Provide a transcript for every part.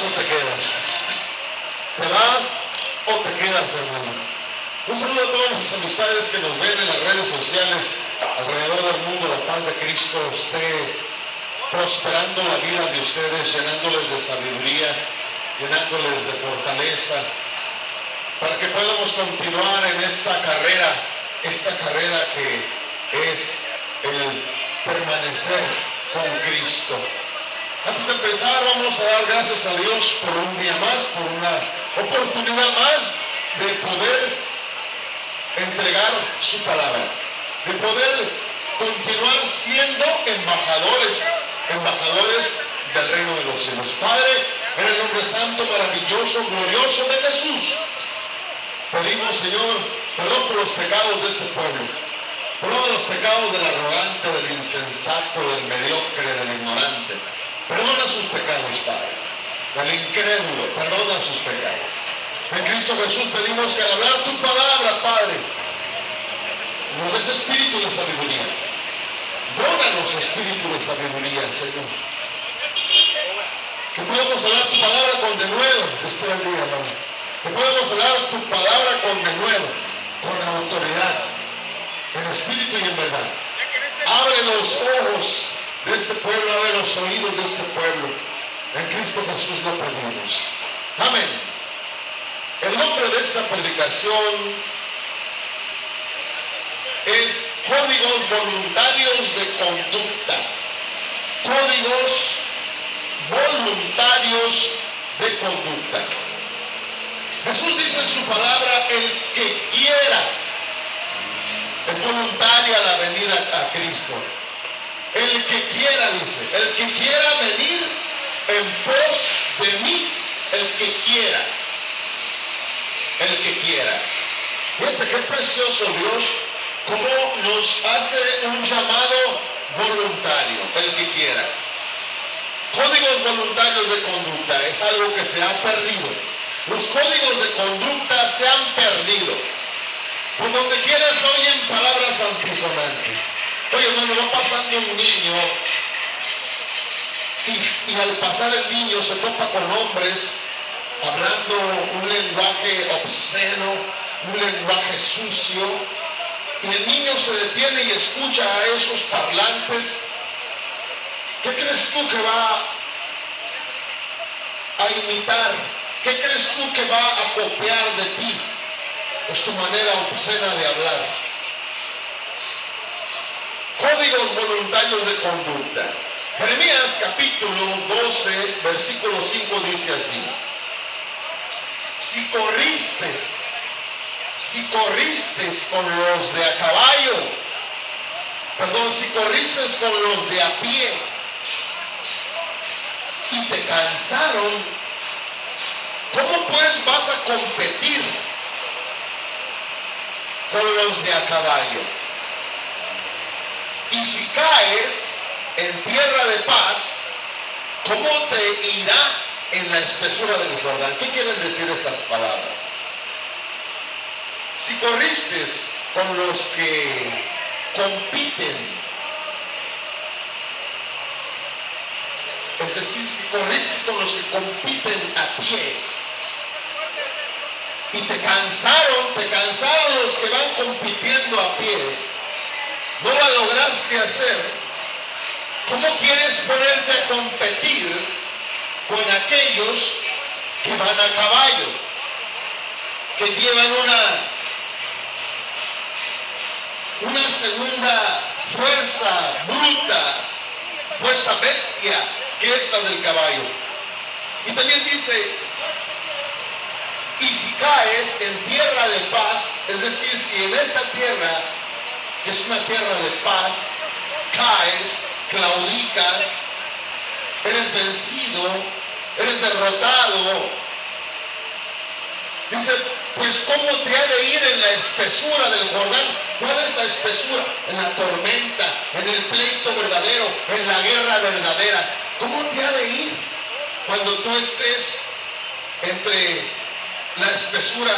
vas o te quedas? ¿Te vas o te quedas, hermano? Un saludo a todas nuestras amistades que nos ven en las redes sociales alrededor del mundo. La paz de Cristo esté prosperando la vida de ustedes, llenándoles de sabiduría, llenándoles de fortaleza, para que podamos continuar en esta carrera que es el permanecer con Cristo. Antes de empezar, vamos a dar gracias a Dios por un día más, por una oportunidad más de poder entregar su palabra, de poder continuar siendo embajadores del reino de los cielos. Padre, en el nombre santo, maravilloso, glorioso de Jesús, pedimos, Señor, perdón por los pecados de este pueblo, perdón los pecados del arrogante, del insensato, del mediocre, del ignorante. Perdona sus pecados, Padre, del incrédulo, perdona sus pecados. En Cristo Jesús pedimos que al hablar tu palabra, Padre, nos des espíritu de sabiduría. Dónanos espíritu de sabiduría, Señor. Que podamos hablar tu palabra con denuedo este día, hermano. Que podamos hablar tu palabra con denuedo, con autoridad, en espíritu y en verdad. Abre los ojos de este pueblo, abre los oídos de este pueblo. En Cristo Jesús lo pedimos. Amén. El nombre de esta predicación es Códigos Voluntarios de Conducta. Códigos voluntarios de conducta. Jesús dice en su palabra: el que quiera. Es voluntaria la venida a Cristo. El que quiera, dice, el que quiera venir en pos de mí, el que quiera. El que quiera. Fíjate qué precioso Dios, cómo nos hace un llamado voluntario, el que quiera. Códigos voluntarios de conducta es algo que se ha perdido. Los códigos de conducta se han perdido. Por donde quiera se oyen palabras altisonantes. Oye, hermano, va pasando un niño y al pasar el niño se topa con hombres hablando un lenguaje obsceno, un lenguaje sucio, y el niño se detiene y escucha a esos parlantes. ¿Qué crees tú que va a imitar? ¿Qué crees tú que va a copiar de ti? Es tu manera obscena de hablar. Códigos voluntarios de conducta. Jeremías capítulo 12, versículo 5 dice así: si corristes con los de a caballo, si corristes con los de a pie y te cansaron, ¿cómo pues vas a competir con los de a caballo? Y si caes en tierra de paz, ¿cómo te irá en la espesura del Jordán? ¿Qué quieren decir estas palabras? Si corristes con los que compiten, es decir, si corristes con los que compiten a pie y te cansaron los que van compitiendo a pie, no la lograste hacer, ¿cómo quieres ponerte a competir con aquellos que van a caballo, que llevan una segunda fuerza bruta, fuerza bestia, que es la del caballo? Y también dice: y si caes en tierra de paz, es decir, si en esta tierra, que es una tierra de paz, caes, claudicas, eres vencido, eres derrotado, dice, pues ¿cómo te ha de ir en la espesura del Jordán? ¿Cuál es la espesura? En la tormenta, en el pleito verdadero, en la guerra verdadera. ¿Cómo te ha de ir cuando tú estés entre la espesura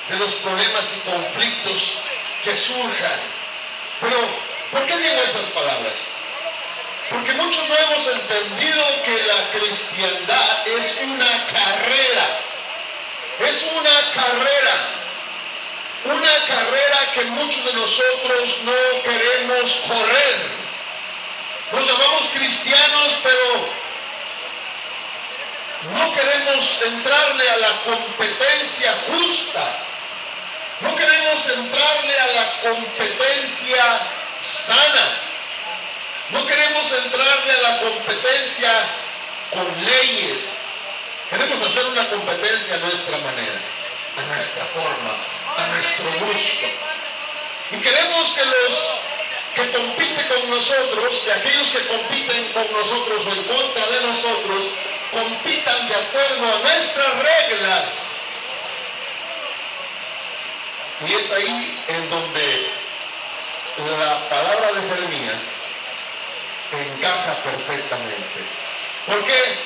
de los problemas y conflictos que surjan? Pero, ¿por qué digo estas palabras? Porque muchos no hemos entendido que la cristiandad es una carrera. Es una carrera que muchos de nosotros no queremos correr. Nos llamamos cristianos, pero no queremos entrarle a la competencia justa. No queremos entrarle a la competencia sana. No queremos entrarle a la competencia con leyes. Queremos hacer una competencia a nuestra manera, a nuestra forma, a nuestro gusto. Y queremos que los que compiten con nosotros, que aquellos que compiten con nosotros o en contra de nosotros, compitan de acuerdo a nuestras reglas. Y es ahí en donde la palabra de Jeremías encaja perfectamente. ¿Por qué?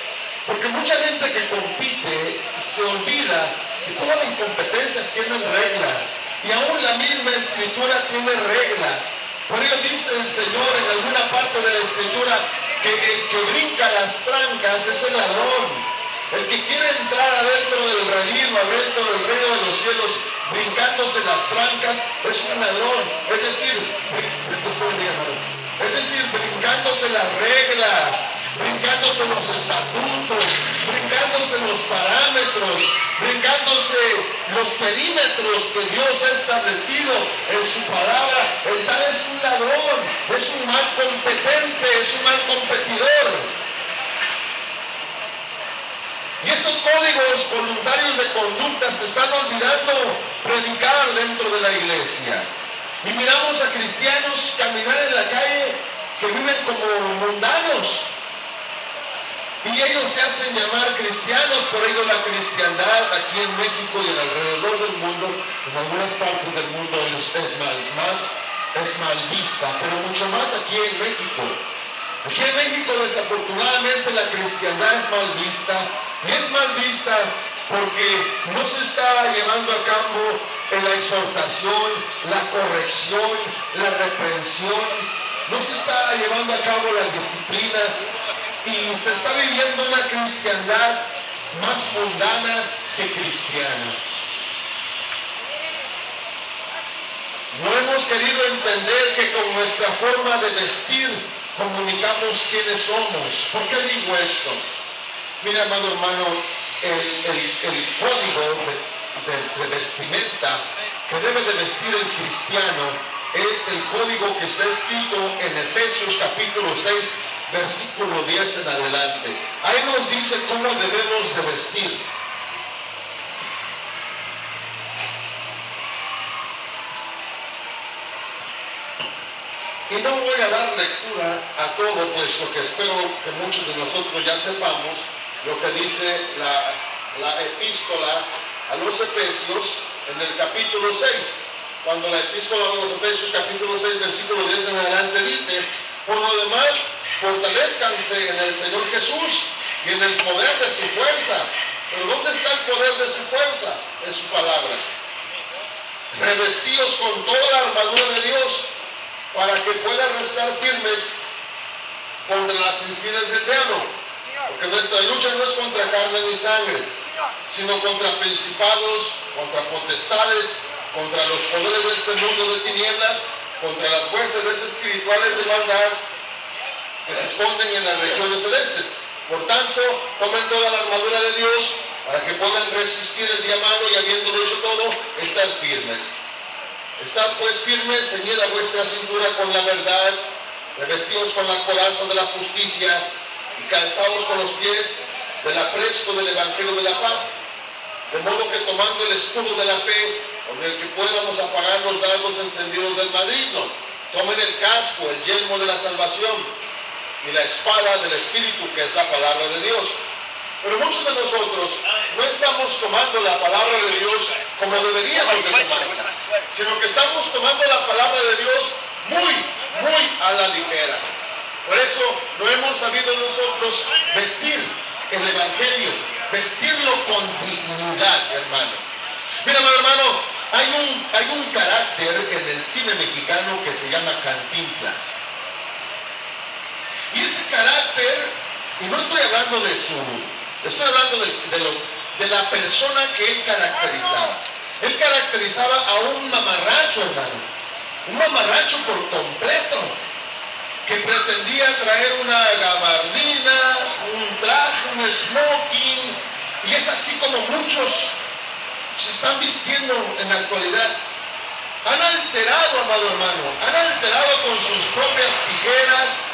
Porque mucha gente que compite se olvida que todas las competencias tienen reglas y aún la misma escritura tiene reglas. Por ello dice el Señor en alguna parte de la escritura que el que brinca las trancas es el ladrón. El que quiere entrar adentro del reino, adentro del reino de los cielos, brincándose las trancas, es un ladrón. Es decir, brincándose las reglas, brincándose los estatutos, brincándose los parámetros, brincándose los perímetros que Dios ha establecido en su palabra. El tal es un ladrón, es un mal competente, es un mal competidor. Y estos códigos voluntarios de conducta se están olvidando predicar dentro de la iglesia. Y miramos a cristianos caminar en la calle que viven como mundanos. Y ellos se hacen llamar cristianos. Por ello la cristiandad aquí en México y alrededor del mundo, en algunas partes del mundo es mal vista, pero mucho más aquí en México. Aquí en México desafortunadamente la cristiandad es mal vista. Y es mal vista porque no se está llevando a cabo la exhortación, la corrección, la reprensión. No se está llevando a cabo la disciplina. Y se está viviendo una cristiandad más mundana que cristiana. No hemos querido entender que con nuestra forma de vestir comunicamos quiénes somos. ¿Por qué digo esto? Mira, amado hermano, el código de vestimenta que debe de vestir el cristiano es el código que está escrito en Efesios capítulo 6, versículo 10 en adelante. Ahí nos dice cómo debemos de vestir. Y no voy a dar lectura a todo, puesto que espero que muchos de nosotros ya sepamos lo que dice la epístola a los Efesios en el capítulo 6. Cuando la epístola a los Efesios capítulo 6, versículo 10 en adelante dice: por lo demás, fortalezcanse en el Señor Jesús y en el poder de su fuerza. ¿Pero dónde está el poder de su fuerza? En su palabra. Revestidos con toda la armadura de Dios, para que puedan estar firmes contra las insidias del diablo. Porque nuestra lucha no es contra carne ni sangre, sino contra principados, contra potestades, contra los poderes de este mundo de tinieblas, contra las fuerzas espirituales de maldad que se esconden en las regiones celestes. Por tanto, tomen toda la armadura de Dios para que puedan resistir el día malo y, habiendo hecho todo, estar firmes. Estad pues firmes, ceñid a vuestra cintura con la verdad, revestidos con la coraza de la justicia y calzados con los pies del apresto del evangelio de la paz, de modo que tomando el escudo de la fe, con el que podamos apagar los dardos encendidos del maligno, tomen el casco, el yelmo de la salvación y la espada del Espíritu, que es la palabra de Dios. Pero muchos de nosotros no estamos tomando la palabra de Dios como deberíamos de tomarla, sino que estamos tomando la palabra de Dios muy a la ligera. Por eso no hemos sabido nosotros vestir el evangelio, vestirlo con dignidad, hermano. Mira, hermano, hay un carácter en el cine mexicano que se llama Cantinflas. Y ese Y no estoy hablando de estoy hablando de la persona que él caracterizaba. Él caracterizaba a un mamarracho, hermano. Un mamarracho por completo, que pretendía traer una gabardina, un traje, un smoking, y es así como muchos se están vistiendo en la actualidad. Han alterado, amado hermano, han alterado con sus propias tijeras,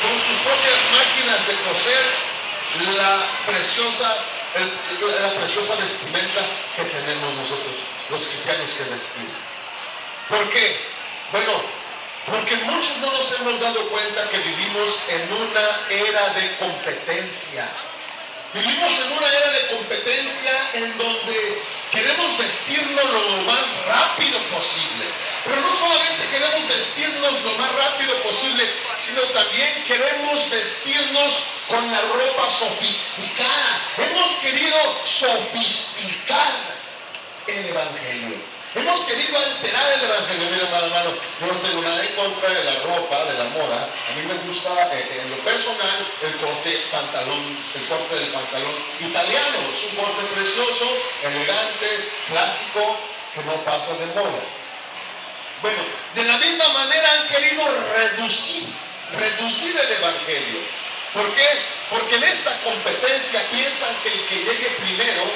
con sus propias máquinas de coser, la preciosa vestimenta que tenemos nosotros, los cristianos, que vestir. ¿Por qué? Bueno, porque muchos no nos hemos dado cuenta que vivimos en una era de competencia. Vivimos en una era de competencia en donde queremos vestirnos lo más rápido posible. Pero no solamente queremos vestirnos lo más rápido posible, sino también queremos vestirnos con la ropa sofisticada. Hemos querido sofisticar el Evangelio. Hemos querido alterar el Evangelio. Mira, hermano, yo no tengo nada en contra de la ropa, de la moda. A mí me gusta, en lo personal, el corte del pantalón italiano. Es un corte precioso, elegante, clásico, que no pasa de moda. Bueno, de la misma manera han querido reducir el Evangelio. ¿Por qué? Porque en esta competencia piensan que el que llegue primero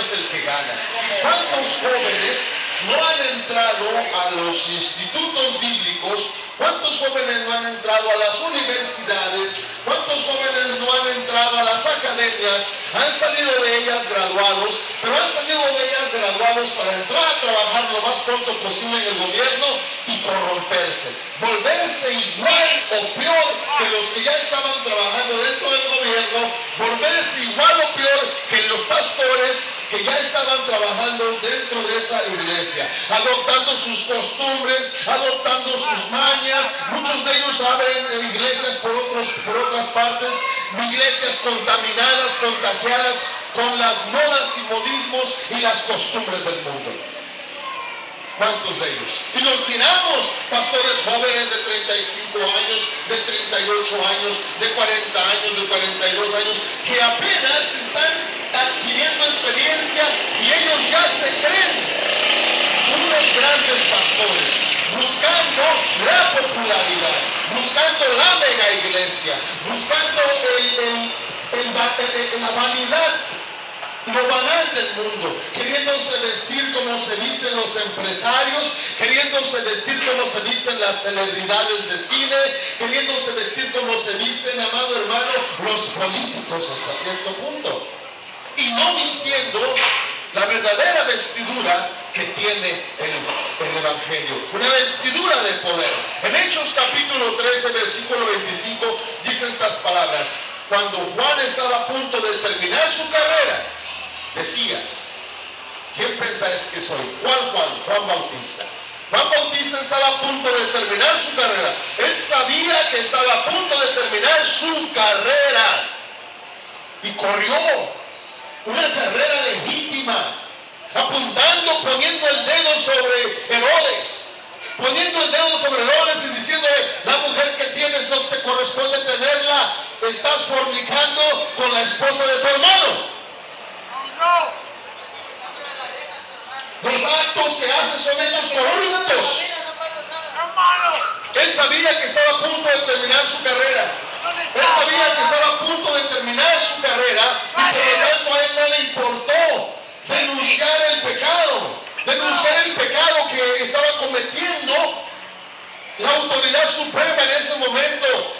es el que gana. ¿Cuántos jóvenes no han entrado a los institutos bíblicos? ¿Cuántos jóvenes no han entrado a las universidades? ¿Cuántos jóvenes no han entrado a las academias? Han salido de ellas graduados, pero han salido de ellas graduados para entrar a trabajar lo más pronto posible en el gobierno y corromperse, volverse igual o peor que los que ya estaban trabajando dentro del gobierno, volverse igual o peor que los pastores que ya estaban trabajando dentro de esa iglesia, adoptando sus costumbres, adoptando sus mañas. Muchos de ellos abren iglesias por otras partes, iglesias contaminadas, contagiadas con las modas y modismos y las costumbres del mundo. ¿Cuántos de ellos? Y los miramos, pastores jóvenes de 35 años, de 38 años, de 40 años, de 42 años, que apenas están adquiriendo experiencia y ellos ya se creen unos grandes pastores, buscando la popularidad, buscando la mega iglesia, buscando la vanidad, lo banal del mundo, queriéndose vestir como se visten los empresarios, queriéndose vestir como se visten las celebridades de cine, queriéndose vestir como se visten, amado hermano, los políticos hasta cierto punto, y no vistiendo la verdadera vestidura que tiene el Evangelio, una vestidura de poder. En Hechos capítulo 13, versículo 25, dice estas palabras: cuando Juan estaba a punto de terminar su carrera, decía, ¿quién pensáis que soy? ¿Cuál Juan? Juan Bautista. Juan Bautista estaba a punto de terminar su carrera. Él sabía que estaba a punto de terminar su carrera y corrió una carrera legítima, apuntando, poniendo el dedo sobre Herodes, y diciéndole: la mujer que tienes no te corresponde tenerla, estás fornicando con la esposa de tu hermano. Los actos que hace son hechos corruptos. Él sabía que estaba a punto de terminar su carrera. Él sabía que estaba a punto de terminar su carrera y por lo tanto a él no le importó denunciar el pecado que estaba cometiendo la autoridad suprema en ese momento,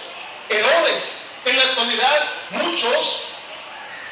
Herodes. En la actualidad, muchos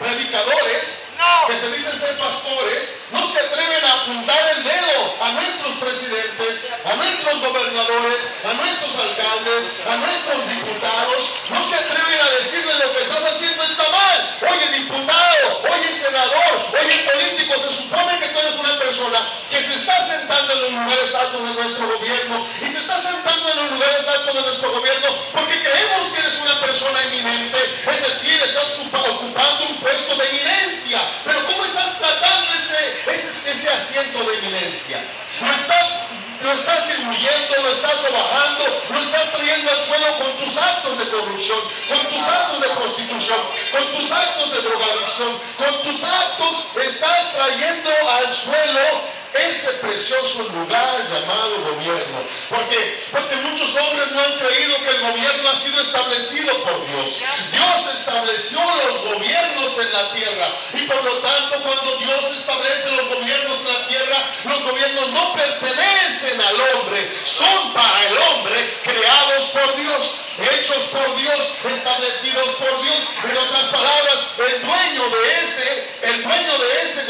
predicadores que se dicen ser pastores no se atreven a apuntar el dedo a nuestros presidentes, a nuestros gobernadores, a nuestros alcaldes, a nuestros diputados. No se atreven a decirles: lo que estás haciendo está mal. Oye, diputado, oye, senador, oye, político, se supone que tú eres una persona que se está sentando en los lugares altos de nuestro gobierno, y se está sentando en los lugares altos de nuestro gobierno porque creemos que eres una persona eminente, es decir, estás ocupando un puesto de eminencia. Pero ¿cómo estás tratando ese asiento de eminencia? ¿Lo estás lo estás diluyendo, lo estás sobajando, lo estás trayendo al suelo con tus actos de corrupción, con tus actos de prostitución, con tus actos de drogadicción, con tus actos estás trayendo al suelo ese precioso lugar llamado gobierno. Porque muchos hombres no han creído que el gobierno ha sido establecido por Dios. Dios estableció los gobiernos en la tierra. Y por lo tanto, cuando Dios establece los gobiernos en la tierra, los gobiernos no pertenecen al hombre, son para el hombre, creados por Dios, hechos por Dios, establecidos por Dios. En otras palabras, el dueño de ese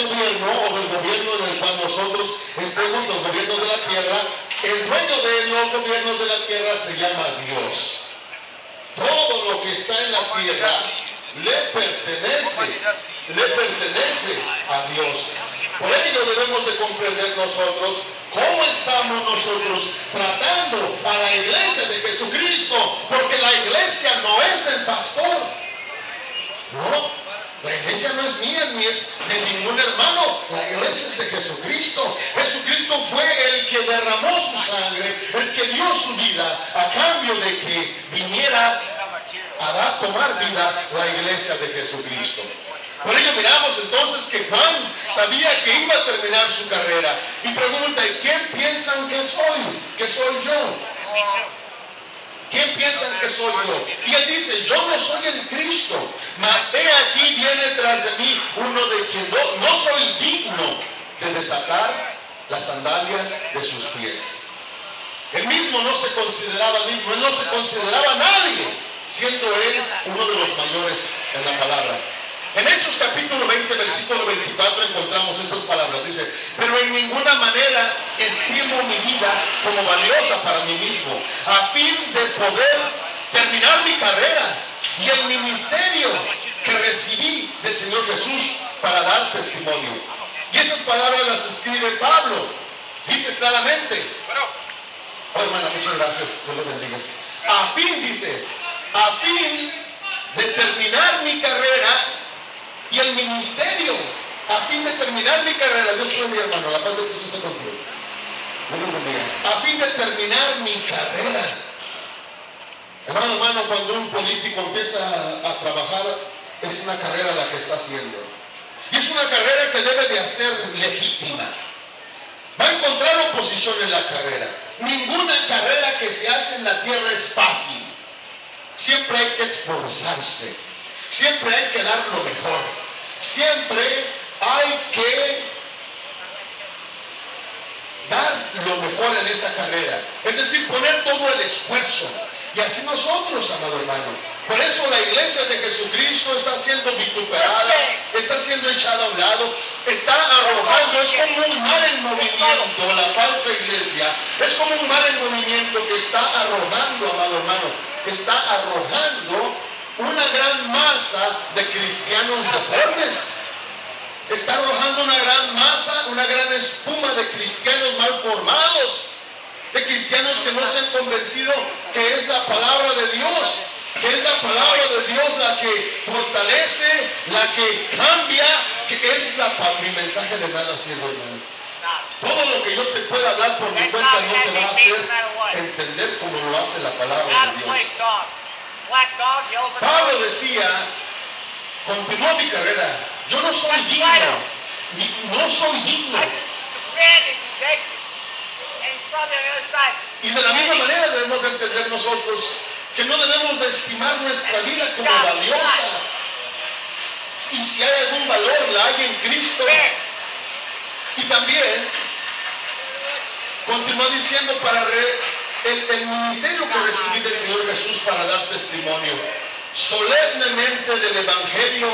gobierno, o del gobierno en el cual nosotros estemos, los gobiernos de la tierra, el dueño de los gobiernos de la tierra se llama Dios. Todo lo que está en la tierra le pertenece a Dios. Por ello debemos de comprender nosotros cómo estamos nosotros tratando a la iglesia de Jesucristo, porque la iglesia no es del pastor, no. La iglesia no es mía, ni es de ningún hermano. La iglesia es de Jesucristo. Jesucristo fue el que derramó su sangre, el que dio su vida a cambio de que viniera a tomar vida la iglesia de Jesucristo. Por ello miramos entonces que Juan sabía que iba a terminar su carrera y pregunta: ¿y quién piensan que soy? ¿Que soy yo? ¿Quién piensan que soy yo? Y él dice: yo no soy el Cristo, mas he aquí viene tras de mí uno de quien no soy digno de desatar las sandalias de sus pies. Él mismo no se consideraba digno, él no se consideraba nadie, siendo él uno de los mayores en la palabra. En Hechos capítulo 20, versículo 24 encontramos estas palabras. Dice: pero en ninguna manera estimo mi vida como valiosa para mí mismo, a fin de poder terminar mi carrera y el ministerio que recibí del Señor Jesús para dar testimonio. Y estas palabras las escribe Pablo. Dice claramente, oh hermana, muchas gracias, Dios le bendiga. A fin de terminar mi carrera y el ministerio, a fin de terminar mi carrera. Dios te bendiga, hermano, la paz de Cristo esté contigo. Dios bendiga. A fin de terminar mi carrera. Hermano, cuando un político empieza a trabajar, es una carrera la que está haciendo. Y es una carrera que debe de hacer legítima. Va a encontrar oposición en la carrera. Ninguna carrera que se hace en la tierra es fácil. Siempre hay que esforzarse. Siempre hay que dar lo mejor. Siempre hay que dar lo mejor en esa carrera. Es decir, poner todo el esfuerzo. Y así nosotros, amado hermano. Por eso la iglesia de Jesucristo está siendo vituperada, está siendo echada a un lado, está arrojando, es como un mar en movimiento, la falsa iglesia, es como un mar en movimiento que está arrojando, amado hermano, está arrojando una gran masa de cristianos deformes. Está arrojando una gran masa, una gran espuma de cristianos mal formados, de cristianos que no se han convencido que es la palabra de Dios, que es la palabra de Dios la que fortalece, la que cambia, que es mi mensaje de nada sirve, hermano. Todo lo que yo te pueda hablar por mi cuenta no te va a hacer entender como lo hace la palabra de Dios. Pablo decía, continúa mi carrera, yo no soy digno, no soy digno. Y de la misma manera debemos de entender nosotros que no debemos de estimar nuestra vida como valiosa. Y si hay algún valor, la hay en Cristo. Y también continúa diciendo para el ministerio que recibí del Señor Jesús para dar testimonio solemnemente del Evangelio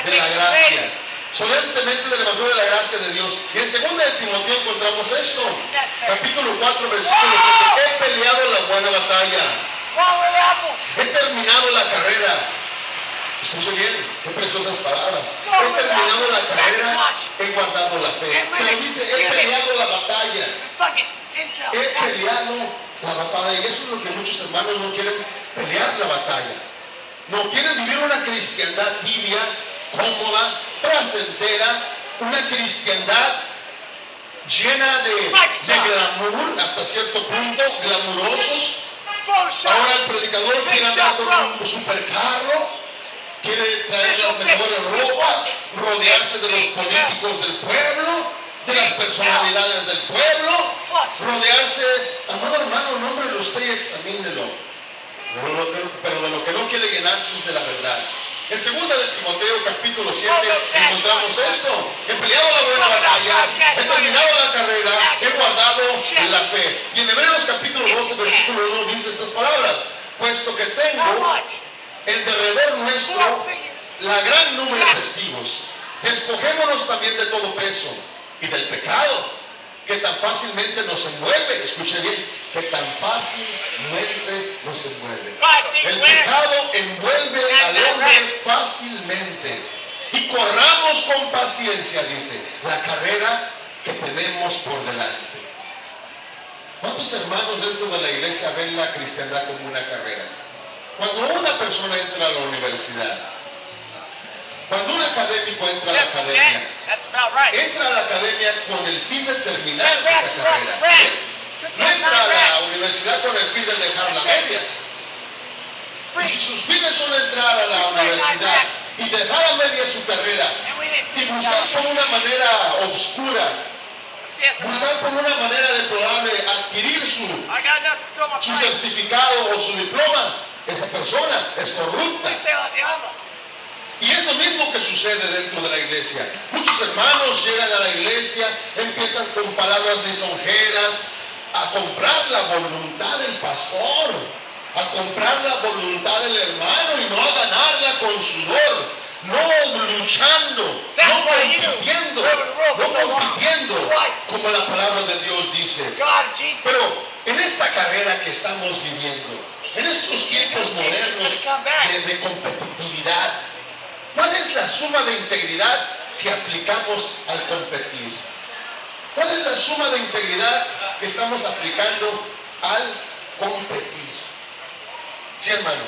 de la gracia. Solemnemente del Evangelio de la gracia de Dios. Y en 2 de Timoteo encontramos esto. Capítulo 4, versículo 7. He peleado la buena batalla. He terminado la carrera. Escuche bien, qué preciosas palabras. He terminado la carrera, he guardado la fe. Pero dice, he peleado la batalla. He peleado la batalla. Y eso es lo que muchos hermanos no quieren, pelear la batalla. No quieren vivir una cristiandad tibia, cómoda, placentera, una cristiandad llena de glamour, hasta cierto punto, glamurosos. Photoshop. Ahora el predicador quiere andar con un supercarro, quiere traer las mejores ropas, rodearse de los políticos del pueblo, de las personalidades del pueblo, rodearse, amado hermano, nómbrelo usted y examínelo. Pero de lo que no quiere llenarse es de la verdad. En 2 de Timoteo capítulo 7 encontramos esto: he peleado la buena batalla, he terminado la carrera, he guardado la fe. Y en Hebreos capítulo 12 versículo 1 dice estas palabras: puesto que tengo en derredor nuestro la gran nube de testigos, despojémonos también de todo peso y del pecado que tan fácilmente nos envuelve. Escuche bien, que tan fácilmente nos envuelve. El pecado envuelve al hombre fácilmente. Y corramos con paciencia, dice, la carrera que tenemos por delante. ¿Cuántos hermanos dentro de la iglesia ven la cristiandad como una carrera? Cuando una persona entra a la universidad, cuando un académico entra a la academia, entra a la academia con el fin de terminar esa carrera. No entra a la universidad con el fin de dejarla a medias. Y si sus fines son entrar a la universidad y dejar a medias su carrera y buscar por una manera obscura, buscar por una manera deplorable adquirir su certificado o su diploma, esa persona es corrupta. Y es lo mismo que sucede dentro de la iglesia. Muchos hermanos llegan a la iglesia, empiezan con palabras lisonjeras a comprar la voluntad del pastor, a comprar la voluntad del hermano y no a ganarla con sudor, no luchando, no compitiendo como la palabra de Dios dice. Pero en esta carrera que estamos viviendo, en estos tiempos modernos de competitividad, ¿cuál es la suma de integridad que aplicamos al competir? ¿Cuál es la suma de integridad que estamos aplicando al competir? Sí, hermano.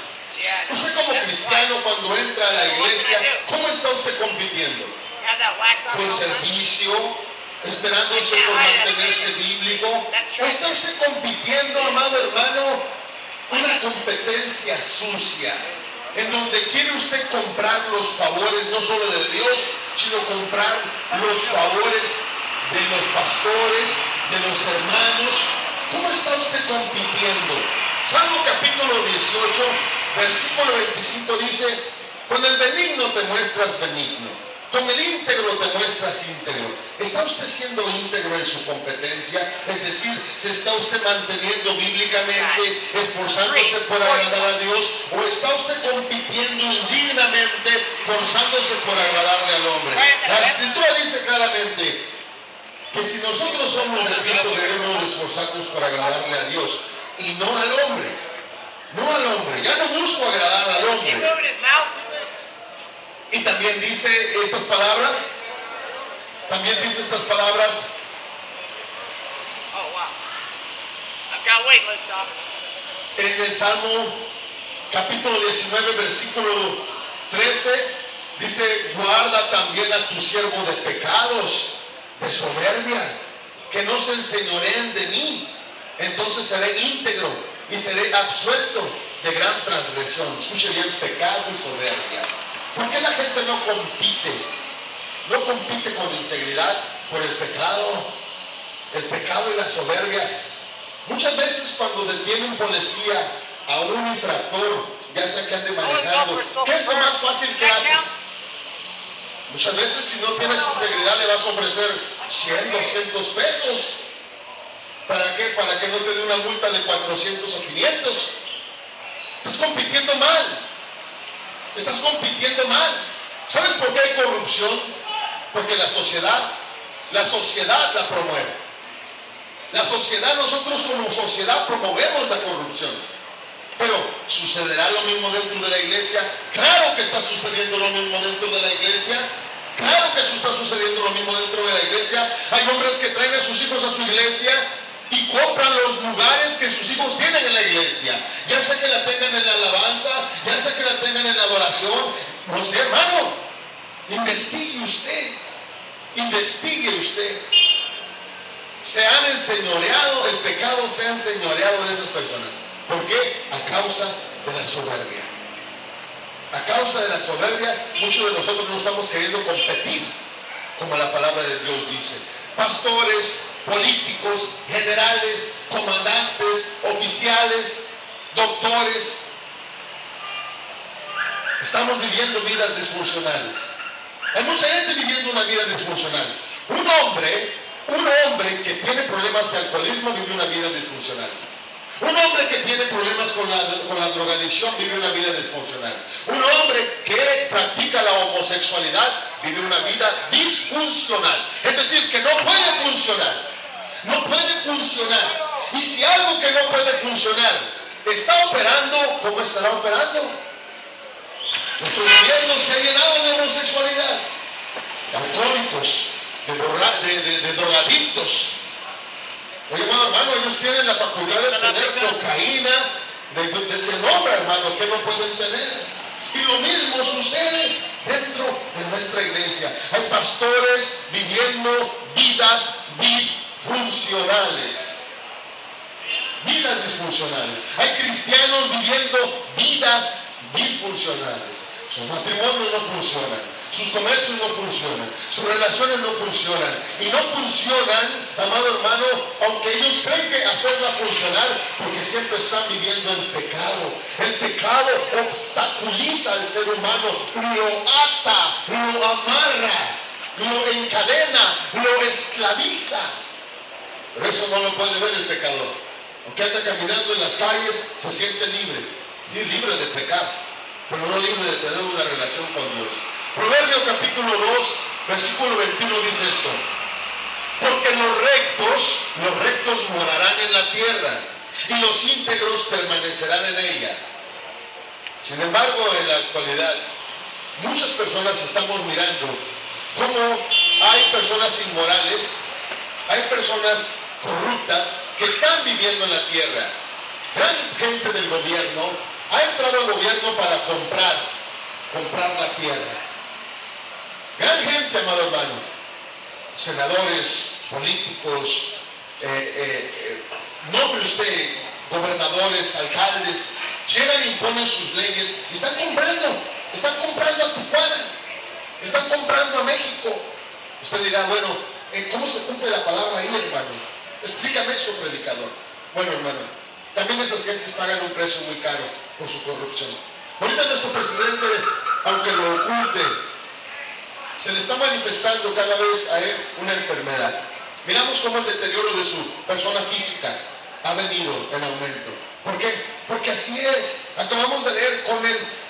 Usted como cristiano cuando entra a la iglesia, ¿cómo está usted compitiendo? ¿Con servicio? ¿Esperándose por mantenerse bíblico? ¿O está usted compitiendo, amado hermano, una competencia sucia? En donde quiere usted comprar los favores no solo de Dios, sino comprar los favores de los pastores, de los hermanos. ¿Cómo está usted compitiendo? Salmo capítulo 18, versículo 25 dice: con el benigno te muestras benigno, con el íntegro te muestras íntegro. ¿Está usted siendo íntegro en su competencia? Es decir, ¿se está usted manteniendo bíblicamente, esforzándose por agradar a Dios? ¿O está usted compitiendo indignamente, forzándose por agradarle al hombre? La Escritura dice claramente que si nosotros somos de Cristo debemos esforzarnos por agradarle a Dios y no al hombre. No al hombre. Ya no busco agradar al hombre. Y también dice estas palabras. También dice estas palabras. En el Salmo capítulo 19, versículo 13, dice: guarda también a tu siervo de pecados, de soberbia, que no se enseñoreen de mí. Entonces seré íntegro y seré absuelto de gran transgresión. Escuche bien, pecado y soberbia. ¿Por qué la gente no compite? No compite con integridad por el pecado y la soberbia. Muchas veces cuando detiene un policía a un infractor, ya sea que ande manejando, ¿qué es lo más fácil que haces? Muchas veces si no tienes integridad le vas a ofrecer 100, 200 pesos. ¿Para qué? Para que no te dé una multa de 400 o 500. Estás compitiendo mal. Estás compitiendo mal. ¿Sabes por qué hay corrupción? Porque la sociedad la promueve. La sociedad, nosotros como sociedad promovemos la corrupción. Pero, ¿sucederá lo mismo dentro de la iglesia? Claro que está sucediendo lo mismo dentro de la iglesia. Claro que está sucediendo lo mismo dentro de la iglesia. Hay hombres que traen a sus hijos a su iglesia y compran los lugares que sus hijos tienen en la iglesia. Ya sea que la tengan en la alabanza, ya sea que la tengan en la adoración. No sé, hermano. Investigue usted. se han enseñoreado, el pecado se ha enseñoreado de esas personas. ¿Por qué? A causa de la soberbia. A causa de la soberbia, muchos de nosotros no estamos queriendo competir, como la palabra de Dios dice. Pastores, políticos, generales, comandantes, oficiales, doctores, estamos viviendo vidas disfuncionales. Hay mucha gente viviendo una vida disfuncional. Un hombre que tiene problemas de alcoholismo vive una vida disfuncional. Un hombre que tiene problemas con la drogadicción vive una vida disfuncional. Un hombre que practica la homosexualidad vive una vida disfuncional. Es decir, que no puede funcionar. No puede funcionar. Y si algo que no puede funcionar está operando, ¿cómo estará operando? Nuestro gobierno se ha llenado de homosexualidad, de alcohólicos, de drogadictos. Oye, hermano, ellos tienen la facultad de tener cocaína de nombre, hermano, que no pueden tener. Y lo mismo sucede dentro de nuestra iglesia. Hay pastores viviendo vidas disfuncionales. Vidas disfuncionales. Hay cristianos viviendo vidas disfuncionales. Sus matrimonios no funcionan. Sus comercios no funcionan, sus relaciones no funcionan. Y no funcionan, amado hermano, aunque ellos creen que hacerla funcionar, porque siempre están viviendo en pecado. El pecado obstaculiza al ser humano, lo ata, lo amarra, lo encadena, lo esclaviza. Pero eso no lo puede ver el pecador. Aunque anda caminando en las calles, se siente libre. Sí, libre de pecar, pero no libre de tener una relación con Dios. Proverbios capítulo 2, versículo 21 dice esto: porque los rectos morarán en la tierra, y los íntegros permanecerán en ella. Sin embargo, en la actualidad, muchas personas estamos mirando cómo hay personas inmorales, hay personas corruptas que están viviendo en la tierra. Gran gente del gobierno ha entrado al gobierno para comprar la tierra. Gran gente, amado hermano, senadores, políticos, nombre usted, gobernadores, alcaldes, llegan e imponen sus leyes y están comprando a Tijuana, están comprando a México. Usted dirá, bueno, ¿cómo se cumple la palabra ahí, hermano? Explícame eso, predicador. Bueno, hermano, también esas gentes pagan un precio muy caro por su corrupción. Ahorita nuestro presidente, aunque lo oculte, se le está manifestando cada vez a él una enfermedad. Miramos cómo el deterioro de su persona física ha venido en aumento. ¿Por qué? Porque así es. Acabamos de leer,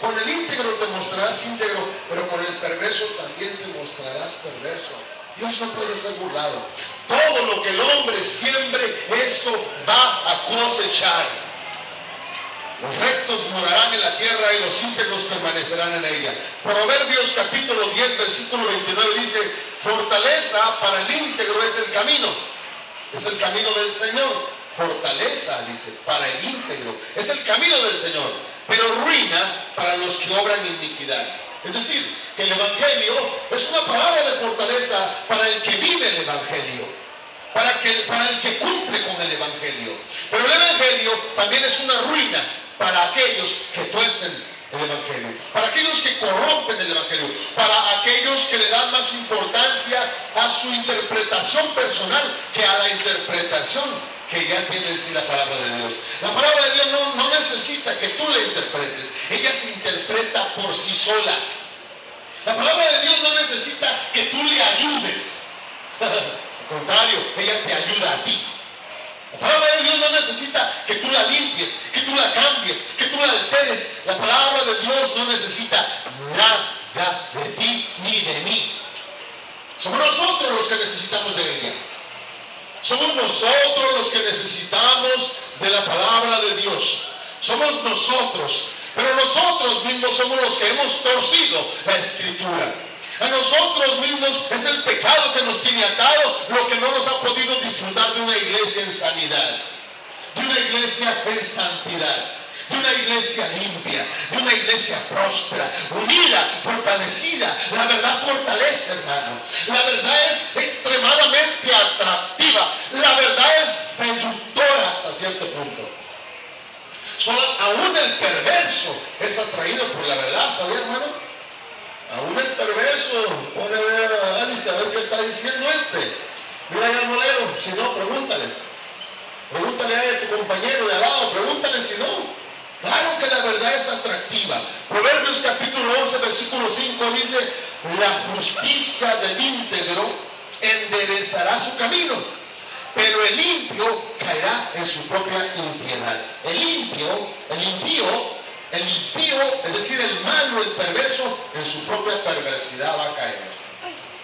con el íntegro te mostrarás íntegro, pero con el perverso también te mostrarás perverso. Dios no puede ser burlado. Todo lo que el hombre siembre, eso va a cosechar. Los rectos morarán en la tierra y los íntegros permanecerán en ella. Proverbios capítulo 10, versículo 29 dice: fortaleza para el íntegro es el camino del Señor. Fortaleza, dice, para el íntegro es el camino del Señor, pero ruina para los que obran iniquidad. Es decir, que el Evangelio es una palabra de fortaleza para el que vive el Evangelio, para el que cumple con el Evangelio. Pero el Evangelio también es una ruina para aquellos que tuercen el Evangelio, para aquellos que corrompen el Evangelio, para aquellos que le dan más importancia a su interpretación personal que a la interpretación que ya tiene en sí la palabra de Dios. La palabra de Dios no necesita que tú la interpretes, ella se interpreta por sí sola. La palabra de Dios no necesita que tú le ayudes. Al contrario, ella te ayuda a ti. La palabra de Dios no necesita que tú la limpies, que tú la cambies, que tú la alteres. La palabra de Dios no necesita nada de ti ni de mí. Somos nosotros los que necesitamos de ella. Somos nosotros los que necesitamos de la palabra de Dios. Somos nosotros. Pero nosotros mismos somos los que hemos torcido la Escritura. A nosotros mismos es el pecado que nos tiene atado, lo que no nos ha podido disfrutar de una iglesia en sanidad, de una iglesia en santidad, de una iglesia limpia, de una iglesia próspera, unida, fortalecida. La verdad fortalece, hermano. La verdad es extremadamente atractiva. La verdad es seductora hasta cierto punto. Aún el perverso es atraído por la verdad, ¿sabía, hermano? Aún el perverso pone a ver a Alice a ver qué está diciendo este. Mira al molero, si no, pregúntale. Pregúntale a tu compañero de al lado, pregúntale si no. Claro que la verdad es atractiva. Proverbios capítulo 11, versículo 5 dice: la justicia del íntegro enderezará su camino, pero el impío caerá en su propia impiedad. El impío, es decir, el malo, el perverso, en su propia perversidad va a caer.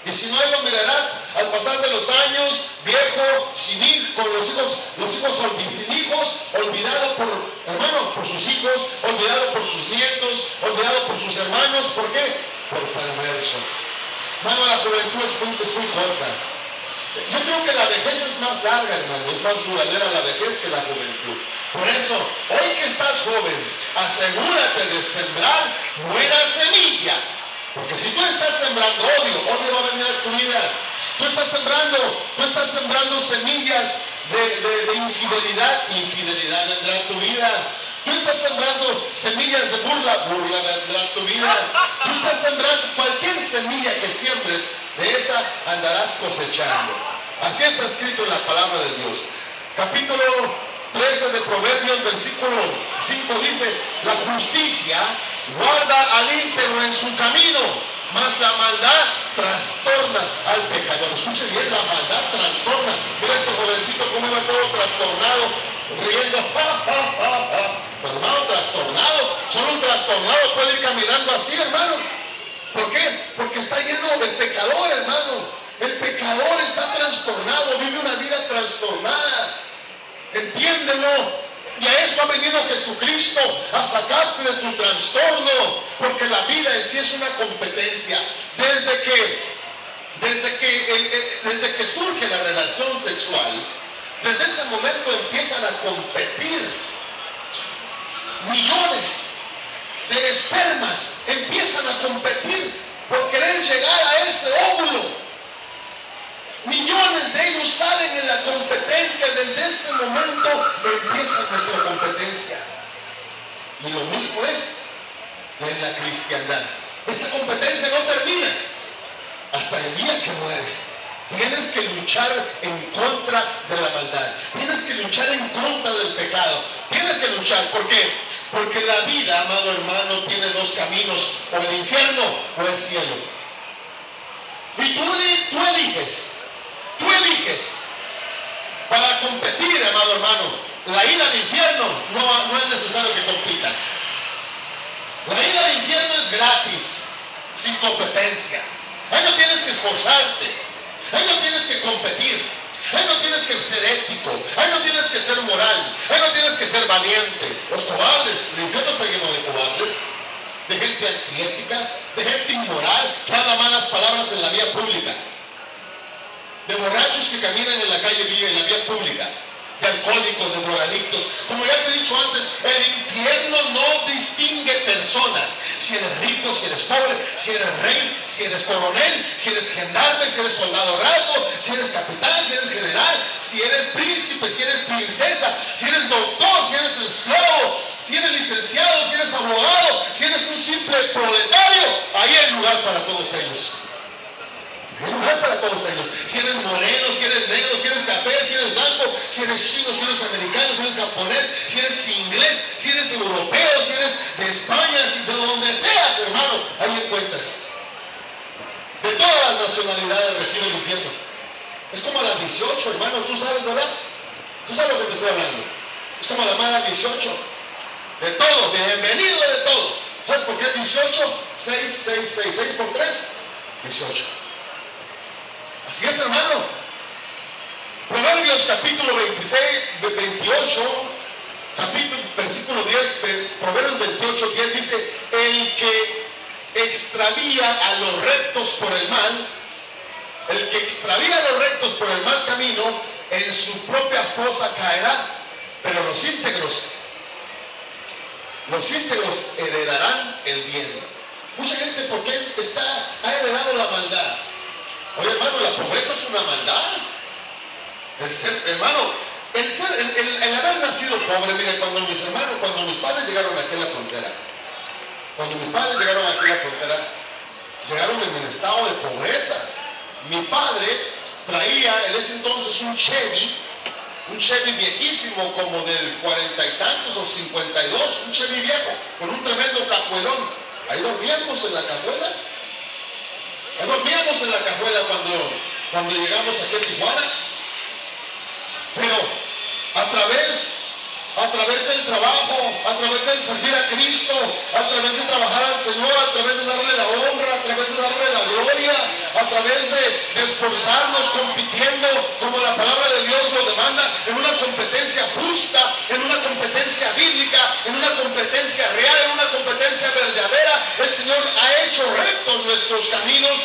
Y si no, ahí lo mirarás al pasar de los años, viejo, sin hijos, con los hijos sin hijos, olvidado por sus hijos, olvidado por sus nietos, olvidado por sus hermanos. ¿Por qué? Por perverso. Hermano, la juventud es muy corta. Yo creo que la vejez es más larga, hermano, es más duradera la vejez que la juventud. Por eso, hoy que estás joven, asegúrate de sembrar buena semilla. Porque si tú estás sembrando odio va a venir a tu vida. Tú estás sembrando semillas de infidelidad vendrá a tu vida. Tú estás sembrando semillas de burla vendrá a tu vida. Tú estás sembrando cualquier semilla que siembres, de esa andarás cosechando. Así está escrito en la palabra de Dios. Capítulo 13 de Proverbios, versículo 5 dice: la justicia guarda al íntegro en su camino, mas la maldad trastorna al pecador. Escuche bien, la maldad trastorna. Mira este jovencito cómo iba todo trastornado, riendo, Pero hermano, trastornado, solo un trastornado puede ir caminando así, hermano. ¿Por qué? Porque está lleno de pecador, hermano. El pecador está trastornado, vive una vida trastornada. Entiéndelo. Y a eso ha venido Jesucristo, a sacarte de tu trastorno, porque la vida en sí es una competencia. Desde que surge la relación sexual, desde ese momento empiezan a competir millones de espermas, empiezan a competir por querer llegar a ese óvulo. Millones de ellos salen en la competencia. Desde ese momento empieza nuestra competencia. Y lo mismo es en la cristiandad. Esta competencia no termina hasta el día que mueres. Tienes que luchar en contra de la maldad. Tienes que luchar en contra del pecado. Tienes que luchar. ¿Por qué? Porque la vida, amado hermano, tiene dos caminos: o el infierno o el cielo. Y tú eliges. Tú eliges. Para competir, amado hermano, la ida al infierno no es necesario que compitas. La ida al infierno es gratis, sin competencia. Ahí no tienes que esforzarte. Ahí no tienes que competir. Ahí no tienes que ser ético. Ahí no tienes que ser moral. Ahí no tienes que ser valiente. Los cobardes, el infierno está lleno de cobardes, de gente antiética, de gente inmoral que habla malas palabras en la vía pública, de borrachos que caminan en la calle en la vía pública, de alcohólicos, de drogadictos. Como ya te he dicho antes, el infierno no distingue personas. Si eres rico, si eres pobre, si eres rey, si eres coronel, si eres gendarme, si eres soldado raso, si eres capitán, si eres general, si eres príncipe, si eres princesa, si eres doctor, si eres esclavo, si eres licenciado, si eres abogado, si eres un simple proletario. Ahí hay lugar para todos ellos. Hay lugar para todos ellos. Si eres moreno, si eres negro, si eres café, si eres blanco, si eres chino, si eres americano, si eres japonés, si eres inglés, si eres europeo, si eres de España, si de donde seas, hermano, ahí encuentras. De todas las nacionalidades recibe el infierno. Es como a las 18, hermano, tú sabes, ¿verdad? Tú sabes lo que te estoy hablando. Es como a la mala 18. De todo, bienvenido de todo. ¿Sabes por qué es 18? 6 por 3, 18. Así es, hermano. Proverbios capítulo 28, versículo 10, Proverbios 28, 10 dice: el que extravía a los rectos por el mal, el que extravía a los rectos por el mal camino, en su propia fosa caerá, pero los íntegros heredarán el bien. Mucha gente, ¿por qué ha heredado la maldad? Oye, hermano, la pobreza es una maldad. Hermano, el haber nacido pobre, mire, cuando mis padres llegaron aquí a la frontera, llegaron en un estado de pobreza. Mi padre traía en ese entonces un Chevy viejísimo, como del 40 y tantos o 52, un Chevy viejo, con un tremendo cajuelón. Ahí dormíamos en la cajuela cuando llegamos aquí a Tijuana. Pero a través del trabajo, a través del servir a Cristo, a través de trabajar al Señor, a través de darle la honra, a través de darle la gloria, a través de esforzarnos compitiendo como la palabra de Dios lo demanda, en una competencia justa, en una competencia bíblica, en una competencia real, en una competencia verdadera. El Señor ha hecho rectos nuestros caminos,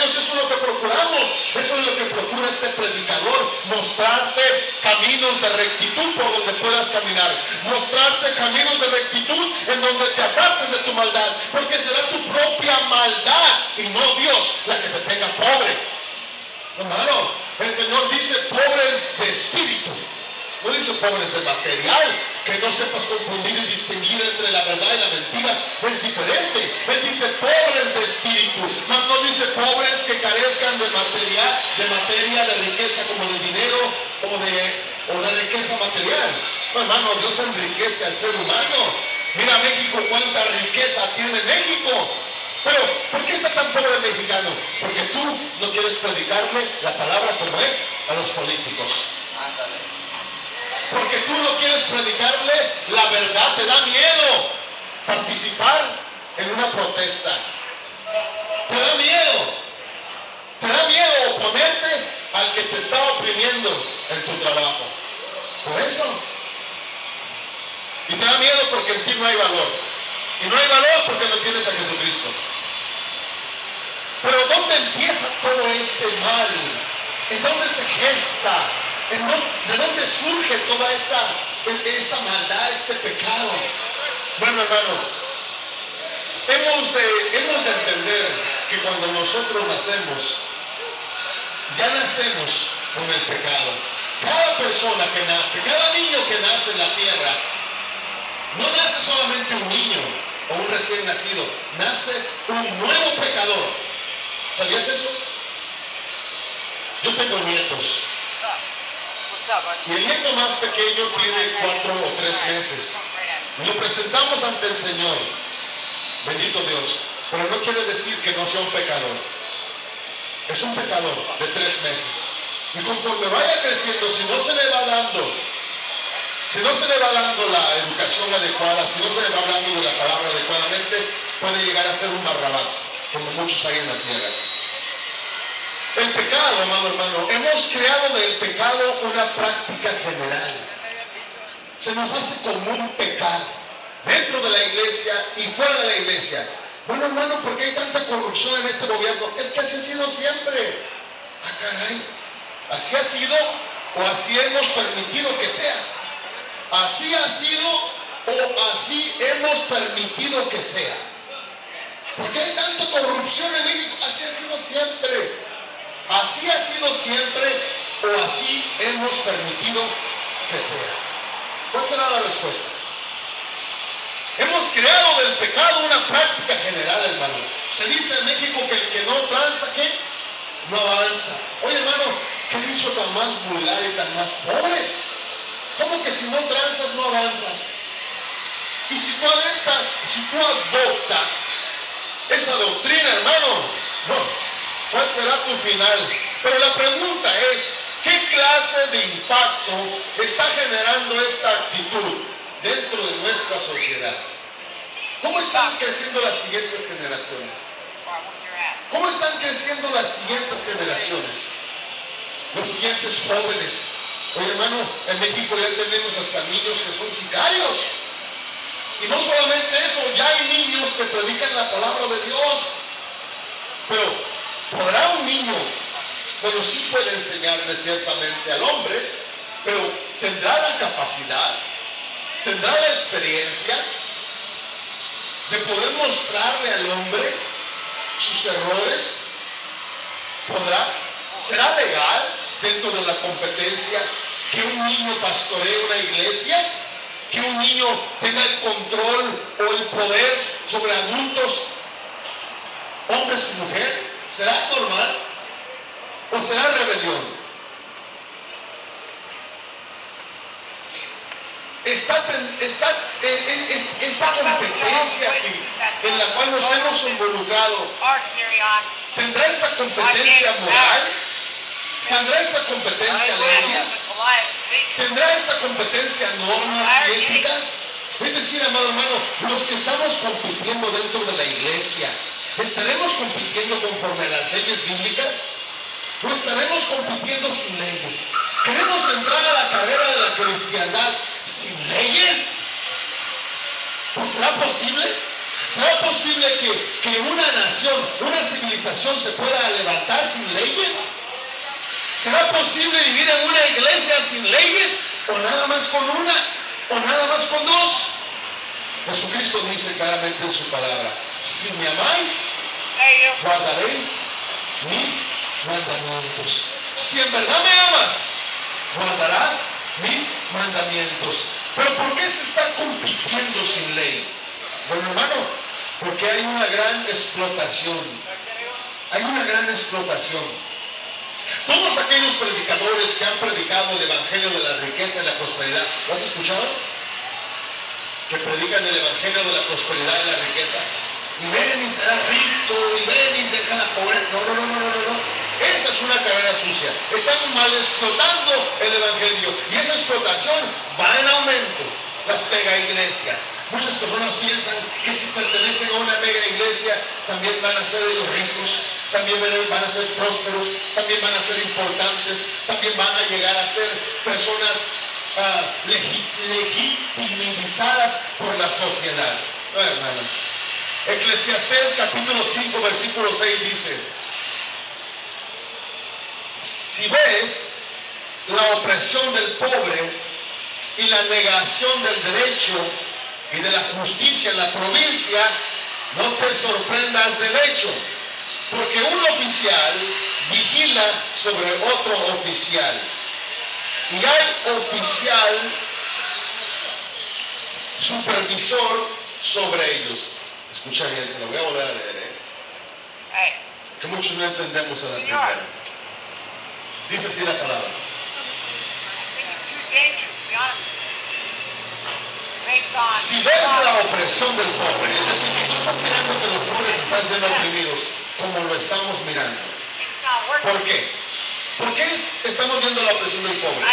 eso es lo que procuramos, eso es lo que procura este predicador, mostrarte caminos de rectitud por donde puedas caminar, mostrarte caminos de rectitud en donde te apartes de tu maldad, porque será tu propia maldad y no Dios la que te tenga pobre. Hermano, el Señor dice pobres de espíritu, no dice pobres de material. Que no sepas confundir y distinguir entre la verdad y la mentira es diferente. Él dice pobres de espíritu, mas no dice pobres que carezcan de materia, de riqueza, como de dinero o de riqueza material. No, hermano, Dios enriquece al ser humano. Mira México, cuánta riqueza tiene México. Pero, ¿por qué está tan pobre el mexicano? Porque tú no quieres predicarle la palabra como es a los políticos. Porque tú no quieres predicarle la verdad, te da miedo participar en una protesta. Te da miedo oponerte al que te está oprimiendo en tu trabajo. Por eso. Y te da miedo porque en ti no hay valor. Y no hay valor porque no tienes a Jesucristo. Pero ¿dónde empieza todo este mal? ¿En dónde se gesta? ¿De dónde surge toda esta maldad, este pecado? Bueno, hermano, hemos de entender que cuando nosotros nacemos, ya nacemos con el pecado. Cada persona que nace, cada niño que nace en la tierra, no nace solamente un niño o un recién nacido, nace un nuevo pecador. ¿Sabías eso? Yo tengo nietos. Y el nieto más pequeño tiene 4 o 3 meses. Lo presentamos ante el Señor. Bendito Dios. Pero no quiere decir que no sea un pecador. Es un pecador de 3 meses. Y conforme vaya creciendo, si no se le va dando la educación adecuada, si no se le va hablando de la palabra adecuadamente, puede llegar a ser un Barrabás, como muchos hay en la tierra. El pecado, amado hermano, hemos creado del pecado una práctica general. Se nos hace común pecar dentro de la iglesia y fuera de la iglesia. Bueno, hermano, ¿por qué hay tanta corrupción en este gobierno? Es que así ha sido siempre. Ah, caray. ¿Así ha sido o así hemos permitido que sea? ¿Así ha sido o así hemos permitido que sea? ¿Por qué hay tanta corrupción en México? Así ha sido siempre. ¿Así ha sido siempre o así hemos permitido que sea? ¿Cuál será la respuesta? Hemos creado del pecado una práctica general, hermano. Se dice en México que el que no tranza, ¿qué? No avanza. Oye, hermano, ¿qué dicho tan más vulgar y tan más pobre? ¿Cómo que si no tranzas, no avanzas? Y si tú adoptas esa doctrina, hermano, no. ¿Cuál será tu final? Pero la pregunta es, ¿qué clase de impacto está generando esta actitud dentro de nuestra sociedad? ¿Cómo están creciendo las siguientes generaciones? ¿Cómo están creciendo las siguientes generaciones? Los siguientes jóvenes. Oye, hermano, en México ya tenemos hasta niños que son sicarios. Y no solamente eso, ya hay niños que predican la palabra de Dios. Pero ¿podrá un niño? Bueno, sí puede enseñarle ciertamente al hombre, pero ¿tendrá la capacidad? ¿Tendrá la experiencia de poder mostrarle al hombre sus errores? ¿Podrá? ¿Será legal? dentro de la competencia que un niño pastoree una iglesia, que un niño tenga el control o el poder sobre adultos, hombres y mujeres? ¿Será normal o será rebelión? Esta competencia en la cual nos hemos involucrado, ¿tendrá esta competencia moral? ¿Tendrá esta competencia leyes? ¿Tendrá esta competencia normas y éticas? Es decir, amado hermano, los que estamos compitiendo dentro de la iglesia, ¿estaremos compitiendo conforme a las leyes bíblicas? ¿O estaremos compitiendo sin leyes? ¿Queremos entrar a la carrera de la cristiandad sin leyes? ¿Pues será posible? ¿Será posible que una nación, una civilización se pueda levantar sin leyes? ¿Será posible vivir en una iglesia sin leyes? ¿O nada más con una? ¿O nada más con dos? Jesucristo dice claramente en su palabra: si me amáis, guardaréis mis mandamientos. Si en verdad me amas, guardarás mis mandamientos. Pero ¿por qué se está compitiendo sin ley? Bueno, hermano, porque hay una gran explotación. Hay una gran explotación. Todos aquellos predicadores que han predicado el evangelio de la riqueza y la prosperidad, ¿lo has escuchado? Que predican el evangelio de la prosperidad y la riqueza. Y ven y serás rico, y ven y deja la pobreza. No. Esa es una carrera sucia. Están mal explotando el evangelio. Y esa explotación va en aumento. Las mega iglesias. Muchas personas piensan que si pertenecen a una mega iglesia, también van a ser ellos ricos, también van a ser prósperos, también van a ser importantes, también van a llegar a ser personas legitimizadas por la sociedad. No, hermano. Eclesiastés capítulo 5 versículo 6 dice: si ves la opresión del pobre y la negación del derecho y de la justicia en la provincia, no te sorprendas del hecho, porque un oficial vigila sobre otro oficial, y hay oficial supervisor sobre ellos. Escucha bien, te lo voy a volver a leer, que muchos no entendemos a la primera. Dice así la palabra: si ves la opresión del pobre, es decir, si tú estás mirando que los pobres están siendo oprimidos, como lo estamos mirando, ¿por qué? ¿Por qué estamos viendo la opresión del pobre?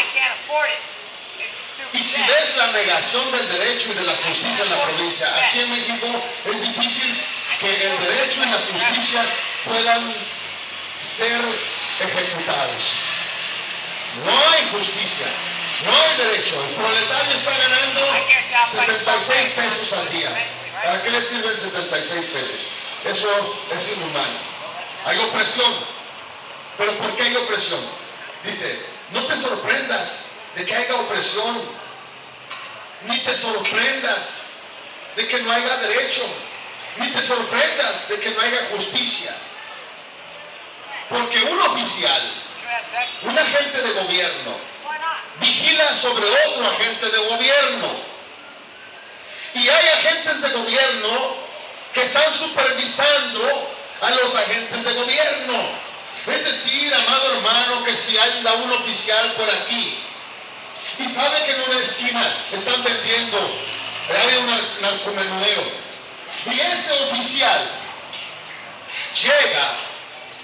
Y si ves la negación del derecho y de la justicia en la provincia, aquí en México es difícil que el derecho y la justicia puedan ser ejecutados. No hay justicia, no hay derecho. El proletario está ganando 76 pesos al día. ¿Para qué le sirven 76 pesos? Eso es inhumano. Hay opresión. ¿Pero por qué hay opresión? Dice: no te sorprendas de que haya opresión, ni te sorprendas de que no haya derecho, ni te sorprendas de que no haya justicia. Porque un oficial, un agente de gobierno, vigila sobre otro agente de gobierno. Y hay agentes de gobierno que están supervisando a los agentes de gobierno. Es decir, amado hermano, que si anda un oficial por aquí y sabe que en una esquina están vendiendo, hay un narcomenudeo, y ese oficial llega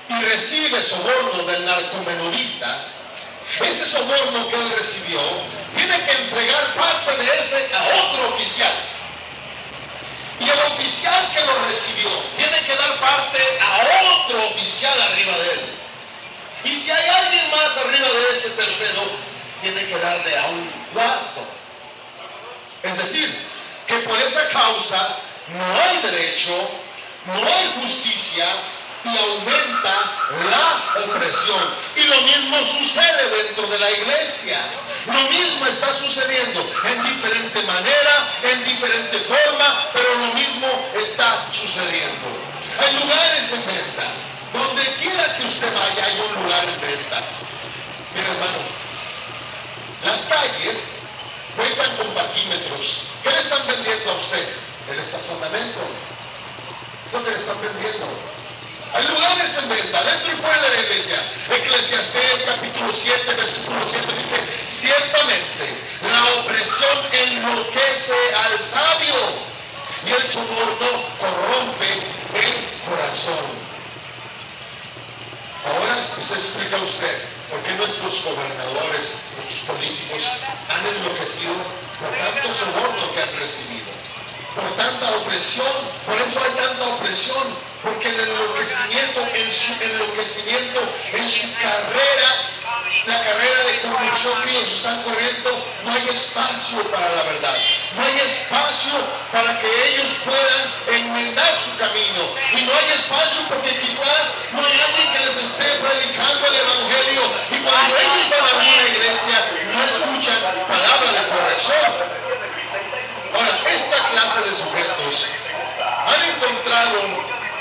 y recibe soborno del narcomenudista, ese soborno que él recibió tiene que entregar parte de ese a otro oficial, y el oficial que lo recibió tiene que dar parte a otro oficial arriba de él, y si hay alguien más arriba de ese tercero, tiene que darle a un cuarto. Es decir, que por esa causa no hay derecho, no hay justicia, y aumenta la opresión. Y lo mismo sucede dentro de la iglesia. Lo mismo está sucediendo en diferente manera, en diferente forma, pero lo mismo está sucediendo. Hay lugares en venta. Donde quiera que usted vaya hay un lugar en venta. con parquímetros. ¿Qué le están vendiendo a usted? El estacionamiento. Eso que le están vendiendo. Hay lugares en venta, dentro y fuera de la iglesia. Eclesiastés capítulo 7, versículo 7 dice: ciertamente la opresión enloquece al sabio y el soborno corrompe el corazón. Ahora se explica a usted por qué nuestros gobernadores, nuestros políticos han enloquecido por tanto soborno que han recibido, por tanta opresión. Por eso hay tanta opresión, porque el enloquecimiento en su carrera, la carrera de corrupción que ellos están corriendo, no hay espacio para la verdad, no hay espacio para que ellos puedan enmendar su camino, y no hay espacio porque quizás no hay alguien que les esté predicando el evangelio, y cuando ellos van a una iglesia no escuchan palabra de corrección. Ahora, esta clase de sujetos han encontrado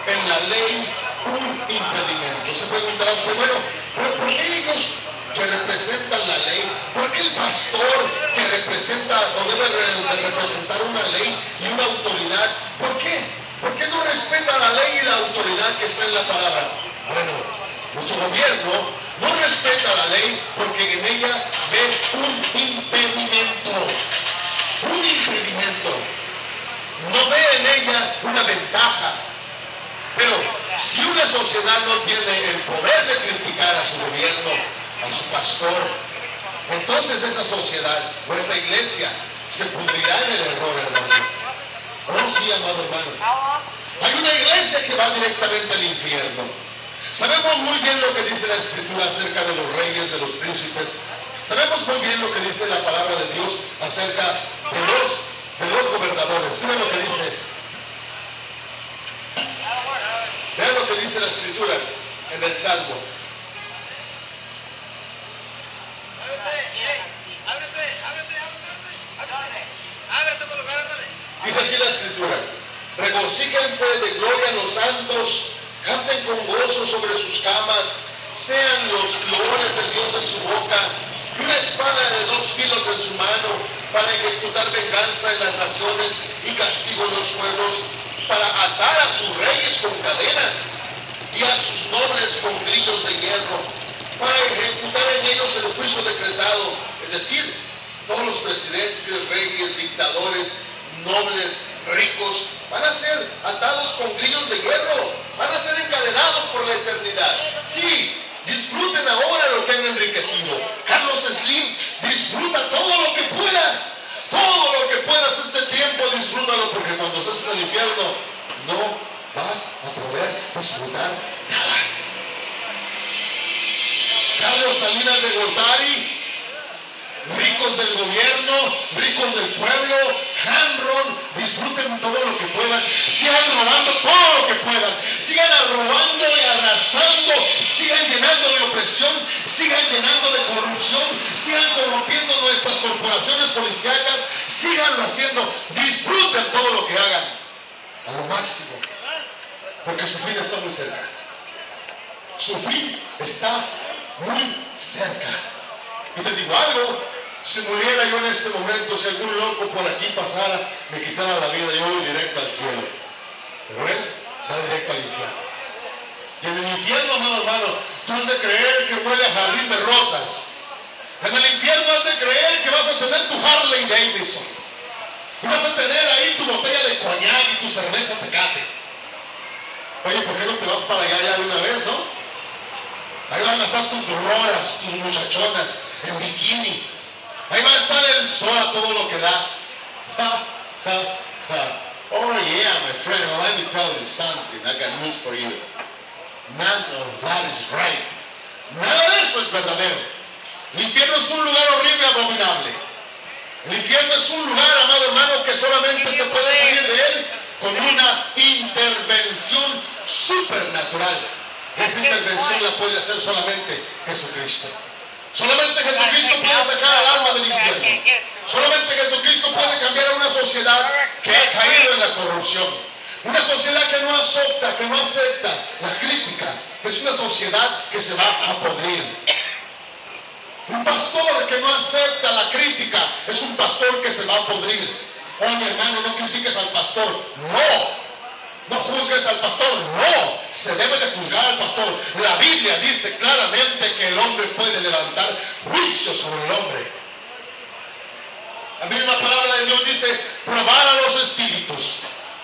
en la ley un impedimento. Se preguntará usted, bueno, pero ¿por qué ellos que representan la ley? ¿Por qué el pastor que representa o debe de representar una ley y una autoridad? ¿Por qué? ¿Por qué no respeta la ley y la autoridad que está en la palabra? Bueno, nuestro gobierno no respeta la ley porque en ella ve un impedimento. Un impedimento. No ve en ella una ventaja. Pero si una sociedad no tiene el poder de criticar a su gobierno, a su pastor, entonces esa sociedad o esa iglesia se pudrirá en el error, hermano. Oh sí, amado hermano. Hay una iglesia que va directamente al infierno. Sabemos muy bien lo que dice la Escritura acerca de los reyes, de los príncipes. Sabemos muy bien lo que dice la palabra de Dios acerca de los gobernadores. Miren lo que dice. Vean lo que dice la Escritura en el Salmo. Dice así la Escritura: regocíjense de gloria los santos, canten con gozo sobre sus camas, sean los loores de Dios en su boca, y una espada de 2 filos en su mano, para ejecutar venganza en las naciones y castigo en los pueblos, para atar a sus reyes con cadenas y a sus nobles con grillos de hierro, para ejecutar en ellos el juicio decretado. Es decir, todos los presidentes, reyes, dictadores, nobles, ricos, van a ser atados con grillos de hierro, van a ser encadenados por la eternidad. Sí, disfruten ahora lo que han enriquecido. Carlos Slim, disfruta todo lo que puedas. Todo lo que puedas este tiempo, disfrútalo, porque cuando estés en el infierno no vas a poder disfrutar nada. Carlos Salinas de Gortari, ricos del gobierno, ricos del pueblo, Hanron, disfruten todo lo que puedan, sigan robando todo lo que puedan, sigan robando y arrastrando, sigan llenando de opresión, sigan llenando de corrupción, sigan corrompiendo nuestras corporaciones policíacas, síganlo haciendo, disfruten todo lo que hagan a lo máximo, porque su fin está muy cerca. Su fin está muy cerca. Y te digo algo: si muriera yo en este momento, si algún loco por aquí pasara, me quitara la vida, yo voy directo al cielo. Pero él va directo al infierno. Y en el infierno, amado hermano, tú has de creer que huele a jardín de rosas. En el infierno has de creer que vas a tener tu Harley Davidson. Y vas a tener ahí tu botella de coñac y tu cerveza Tecate. Oye, ¿por qué no te vas para allá ya de una vez, no? Ahí van a estar tus gorroras, tus muchachonas en bikini. Ahí va a estar el sol a todo lo que da. Ha, ha, ha. Oh yeah, my friend, well, let me tell you something. I got news for you. None of that is right. Nada de eso es verdadero. El infierno es un lugar horrible, abominable. El infierno es un lugar, amado hermano, que solamente se puede salir de él con una intervención supernatural. Esa intervención la puede hacer solamente Jesucristo. Solamente Jesucristo puede sacar al alma del infierno. Solamente Jesucristo puede cambiar a una sociedad que ha caído en la corrupción. Una sociedad que no acepta, que no acepta la crítica. Es una sociedad que se va a podrir. Un pastor que no acepta la crítica es un pastor que se va a podrir. Oye, hermano, no critiques al pastor. No juzgues al pastor. No, se debe de juzgar al pastor. La Biblia dice claramente que el hombre puede levantar juicio sobre el hombre. La misma palabra de Dios dice: probar a los espíritus,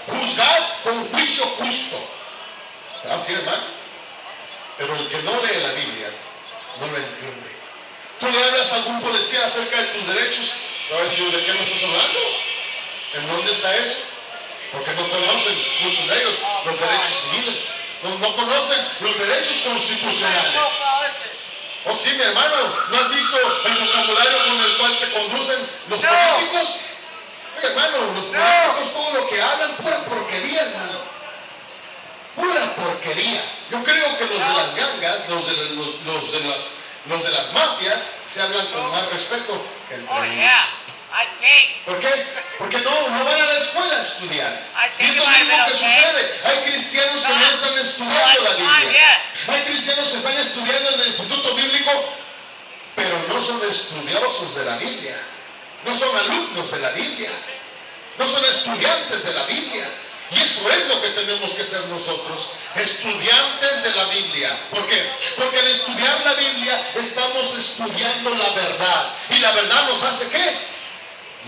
juzgar con juicio justo. ¿Así, hermano? Pero el que no lee la Biblia no lo entiende. Tú le hablas a algún policía acerca de tus derechos, te va a decir: ¿de qué me estás hablando? ¿En dónde está eso? Porque no conocen, muchos de ellos, los derechos civiles. No conocen los derechos constitucionales. Oh, sí, mi hermano, ¿no has visto el vocabulario con el cual se conducen los políticos? Oye, hermano, los políticos, todo lo que hablan, pura porquería, hermano. Pura porquería. Yo creo que los de las gangas, los de las mafias, se hablan con más respeto que entre ellos. ¿Por qué? Porque no van a la escuela a estudiar. Y es lo mismo que sucede. Hay cristianos que no están estudiando la Biblia. Hay cristianos que están estudiando en el instituto bíblico, pero no son estudiosos de la Biblia. No son alumnos de la Biblia. No son estudiantes de la Biblia. Y eso es lo que tenemos que ser nosotros, estudiantes de la Biblia. ¿Por qué? Porque al estudiar la Biblia estamos estudiando la verdad. ¿Y la verdad nos hace qué?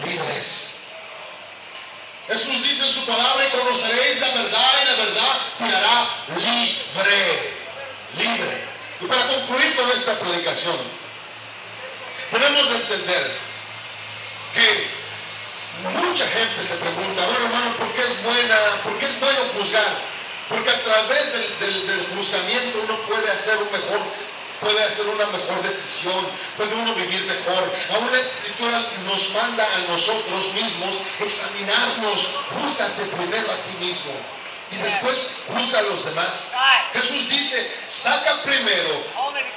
Libres. Jesús dice en su palabra: y conoceréis la verdad, y la verdad te hará libre. Y para concluir con esta predicación, tenemos que entender que mucha gente se pregunta: bueno, hermano, ¿por qué es bueno juzgar? Porque a través del juzgamiento uno puede hacer una mejor decisión, puede uno vivir mejor. Aún la Escritura nos manda a nosotros mismos examinarnos. Júzgate primero a ti mismo y después juzga a los demás. Jesús dice: saca primero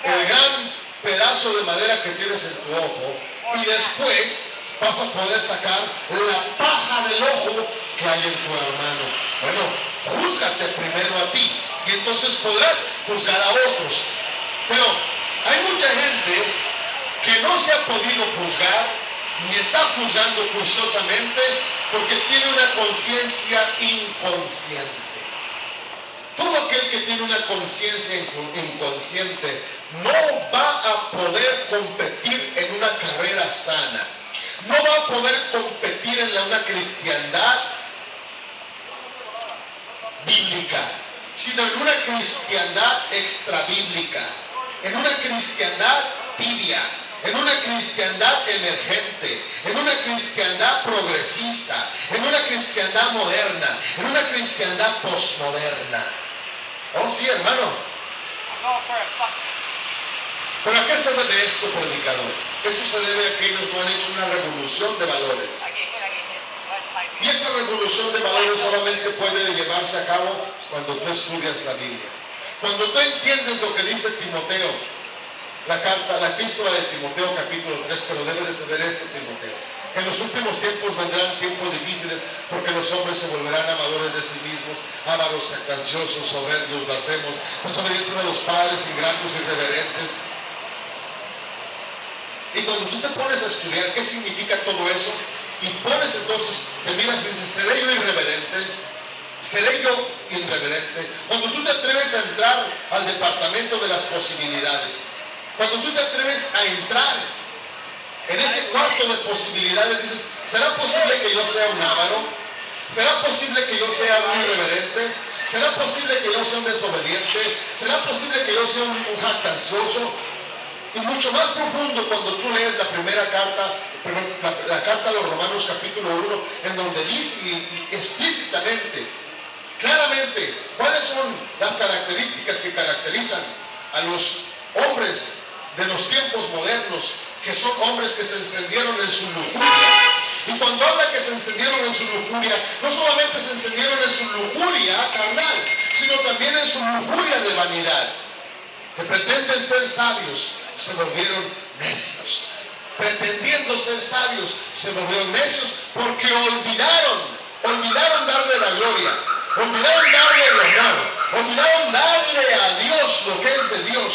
el gran pedazo de madera que tienes en tu ojo y después vas a poder sacar la paja del ojo que hay en tu hermano. Bueno, júzgate primero a ti y entonces podrás juzgar a otros. Pero hay mucha gente que no se ha podido juzgar ni está juzgando juiciosamente porque tiene una conciencia inconsciente. Todo aquel que tiene una conciencia inconsciente no va a poder competir en una carrera sana. No va a poder competir en una cristiandad bíblica, sino en una cristiandad extrabíblica, en una cristiandad tibia, en una cristiandad emergente, en una cristiandad progresista, en una cristiandad moderna, en una cristiandad posmoderna. Oh, sí, hermano. ¿Pero a qué se debe esto, predicador? Esto se debe a que ellos no han hecho una revolución de valores. Y esa revolución de valores solamente puede llevarse a cabo cuando tú estudias la Biblia. Cuando tú entiendes lo que dice Timoteo, la epístola de Timoteo capítulo 3, pero debes de saber esto, Timoteo: en los últimos tiempos vendrán tiempos difíciles, porque los hombres se volverán amadores de sí mismos, ávaros, jactanciosos, soberbios, blasfemos, desobedientes a los padres, ingratos, irreverentes. Y cuando tú te pones a estudiar qué significa todo eso, y pones entonces, te miras y dices: ¿seré yo irreverente? ¿Seré yo irreverente? Cuando tú te atreves a entrar al departamento de las posibilidades, cuando tú te atreves a entrar en ese cuarto de posibilidades, dices: ¿será posible que yo sea un avaro? ¿Será posible que yo sea un irreverente? ¿Será posible que yo sea un desobediente? ¿Será posible que yo sea un jactancioso? Y mucho más profundo cuando tú lees la primera carta, la carta a los Romanos capítulo 1, en donde dice explícitamente, claramente, cuáles son las características que caracterizan a los hombres de los tiempos modernos, que son hombres que se encendieron en su lujuria. Y cuando habla que se encendieron en su lujuria, no solamente se encendieron en su lujuria carnal, sino también en su lujuria de vanidad. Que pretenden ser sabios, se volvieron necios. Pretendiendo ser sabios, se volvieron necios porque olvidaron darle la gloria, olvidaron darle el honor, olvidaron darle a Dios lo que es de Dios.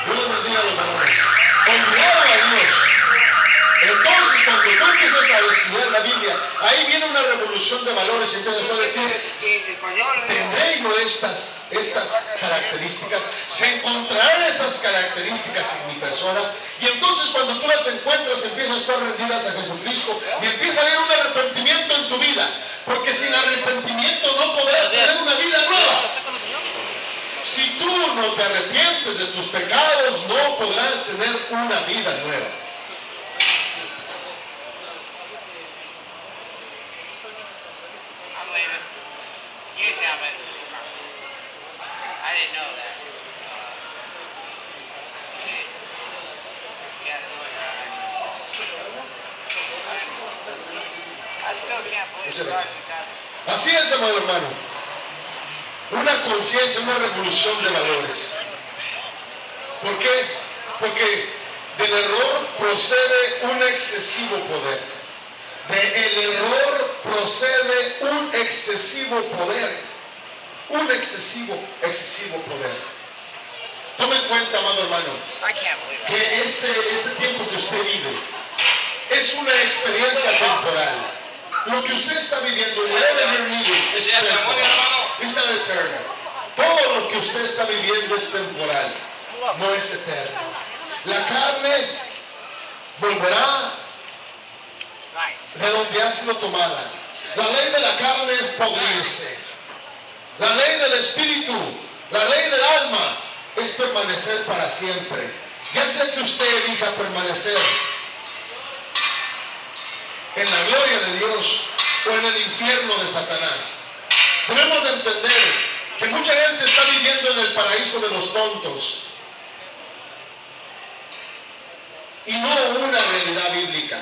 Dios les diga a los varones. Olvidaron a Dios. Entonces, cuando tú empiezas a estudiar la Biblia, ahí viene una revolución de valores. Entonces va a decir, ¿tendré yo estas características? ¿Se encontrarán estas características en mi persona? Y entonces cuando tú las encuentras, empiezas a estar rendidas a Jesucristo y empieza a haber un arrepentimiento en tu vida. Porque sin arrepentimiento no podrás tener una vida nueva. Si tú no te arrepientes de tus pecados, no podrás tener una vida nueva. Así es, amado hermano. Una conciencia, una revolución de valores. ¿Por qué? Porque del error procede un excesivo poder. Del error procede un excesivo poder. Un excesivo poder. Tome en cuenta, amado hermano, que este tiempo que usted vive es una experiencia temporal. Lo que usted está viviendo, whatever you're living, es temporal. It's not eternal. Todo lo que usted está viviendo es temporal, no es eterno. La carne volverá de donde ha sido tomada. La ley de la carne es podrirse. La ley del espíritu, la ley del alma es permanecer para siempre. Ya sea que usted elija permanecer en la gloria de Dios o en el infierno de Satanás. Debemos de entender que mucha gente está viviendo en el paraíso de los tontos y no una realidad bíblica.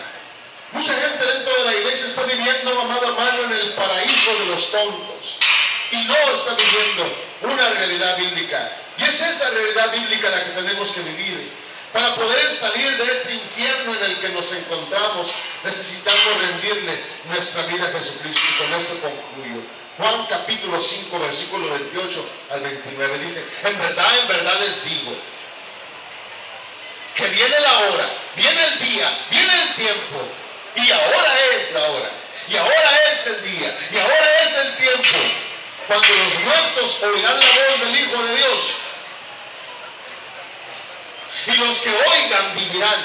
Mucha gente dentro de la iglesia está viviendo, amado hermano, en el paraíso de los tontos y no está viviendo una realidad bíblica. Y es esa realidad bíblica la que tenemos que vivir. Para poder salir de ese infierno en el que nos encontramos, necesitamos rendirle nuestra vida a Jesucristo. Y con esto concluyo. Juan capítulo 5, versículo 28 al 29 dice, en verdad les digo, que viene la hora, viene el día, viene el tiempo, y ahora es la hora, y ahora es el día, y ahora es el tiempo, cuando los muertos oirán la voz del Hijo de Dios, y los que oigan vivirán,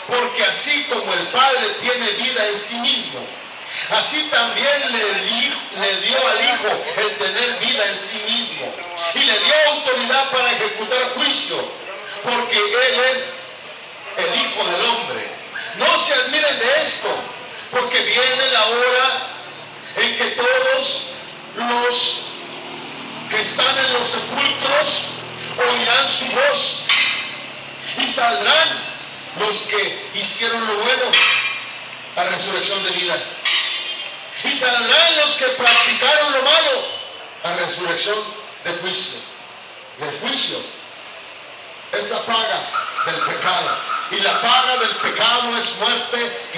porque así como el Padre tiene vida en sí mismo, así también le dio al Hijo el tener vida en sí mismo, y le dio autoridad para ejecutar juicio, porque Él es el Hijo del Hombre. No se admiren de esto, porque viene la hora en que todos los que están en los sepulcros oirán su voz, y saldrán los que hicieron lo bueno a resurrección de vida, y saldrán los que practicaron lo malo a resurrección de juicio. Y el juicio es la paga del pecado, y la paga del pecado es muerte, y